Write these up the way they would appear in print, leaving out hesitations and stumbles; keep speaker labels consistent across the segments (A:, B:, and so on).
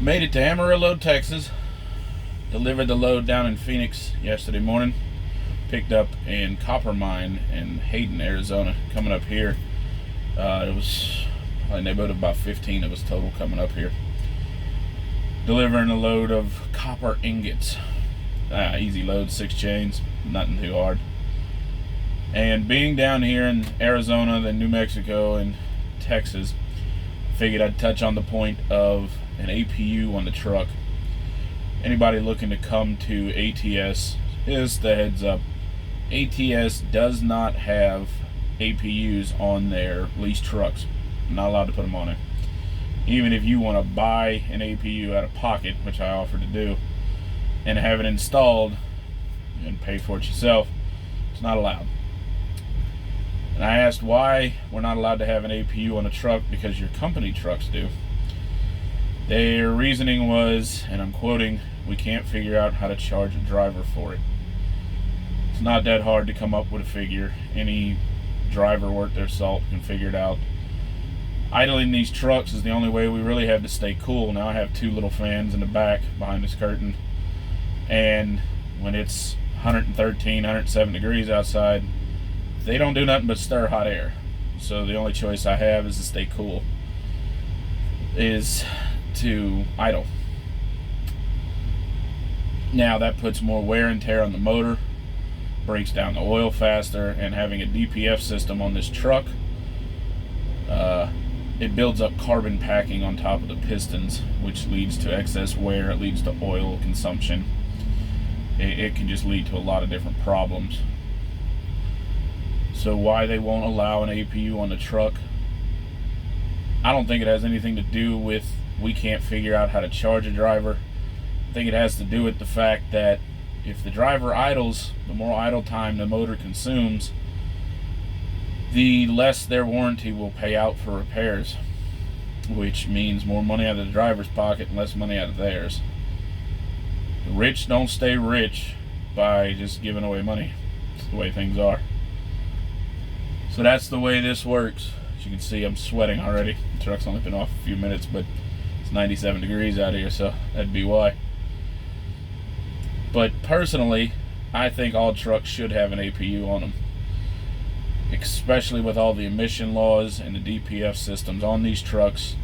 A: Made it to Amarillo, Texas. Delivered the load down in Phoenix yesterday morning. Picked up in Copper Mine in Hayden, Arizona. Coming up here, it was probably neighborhood of about 15 of us total coming up here. Delivering a load of copper ingots. Easy load, 6 chains, nothing too hard. And being down here in Arizona, then New Mexico, and Texas, figured I'd touch on the point of an APU on the truck. Anybody looking to come to ATS, is the heads up. ATS does not have APUs on their leased trucks. Not allowed to put them on it. Even if you want to buy an APU out of pocket, which I offer to do, and have it installed and pay for it yourself, it's not allowed. And I asked why we're not allowed to have an APU on a truck, because your company trucks do. Their reasoning was, and I'm quoting, "We can't figure out how to charge a driver for it." It's not that hard to come up with a figure. Any driver worth their salt can figure it out. Idling these trucks is the only way we really have to stay cool. Now I have 2 little fans in the back behind this curtain, and when it's 113, 107 degrees outside, they don't do nothing but stir hot air. So the only choice I have is to stay cool, is to idle. Now that puts more wear and tear on the motor, breaks down the oil faster, and having a DPF system on this truck, it builds up carbon packing on top of the pistons, which leads to excess wear. It leads to oil consumption. It can just lead to a lot of different problems. So why they won't allow an APU on the truck, I don't think it has anything to do with we can't figure out how to charge a driver. I think it has to do with the fact that if the driver idles, the more idle time the motor consumes, the less their warranty will pay out for repairs, which means more money out of the driver's pocket and less money out of theirs. The rich don't stay rich by just giving away money. It's the way things are. So that's the way this works. As you can see, I'm sweating already. The truck's only been off a few minutes, but it's 97 degrees out here, so that'd be why. But personally, I think all trucks should have an APU on them, especially with all the emission laws and the DPF systems on these trucks.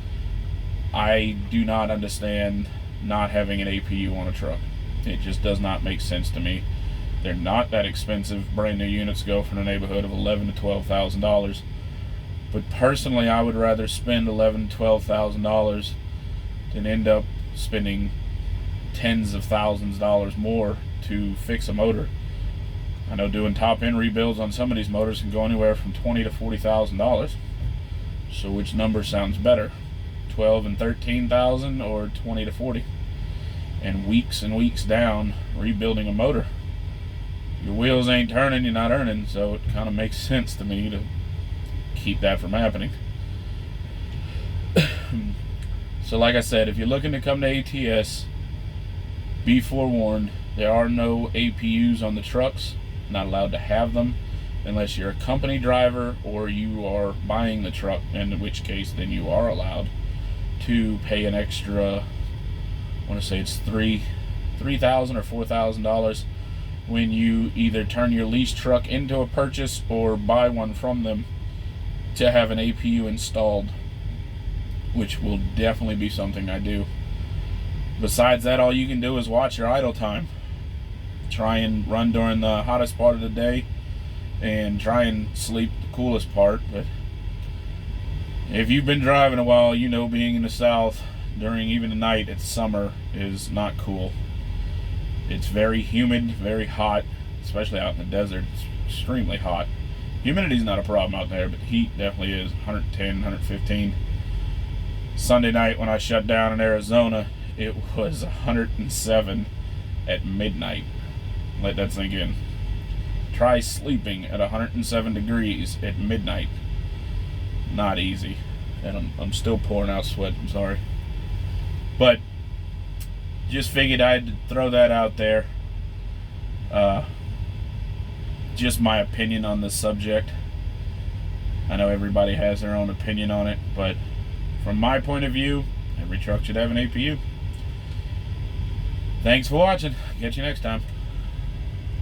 A: I do not understand not having an APU on a truck. It just does not make sense to me. They're not that expensive. Brand new units go for the neighborhood of $11,000 to $12,000. But personally, I would rather spend $11,000 to $12,000 than end up spending tens of thousands of dollars more to fix a motor. I know doing top end rebuilds on some of these motors can go anywhere from $20,000 to $40,000. So which number sounds better, 12 and 13,000 or 20 to 40? And weeks down rebuilding a motor, your wheels ain't turning, you're not earning. So it kind of makes sense to me to keep that from happening. So like I said, if you're looking to come to ATS, be forewarned, there are no APUs on the trucks. Not allowed to have them unless you're a company driver or you are buying the truck, in which case then you are allowed to pay an extra, I want to say it's $3,000 or $4,000 when you either turn your lease truck into a purchase or buy one from them to have an APU installed, which will definitely be something I do. Besides that, all you can do is watch your idle time. Try and run during the hottest part of the day and try and sleep the coolest part. But if you've been driving a while, you know being in the South during even the night, it's summer, is not cool. It's very humid, very hot, especially out in the desert. It's extremely hot. Humidity's not a problem out there, but heat definitely is. 110, 115. Sunday night when I shut down in Arizona, it was 107 at midnight. Let that sink in. Try sleeping at 107 degrees at midnight. Not easy. And I'm still pouring out sweat, I'm sorry. But just figured I'd throw that out there. Just my opinion on this subject. I know everybody has their own opinion on it, but from my point of view, every truck should have an APU. Thanks for watching. Catch you next time.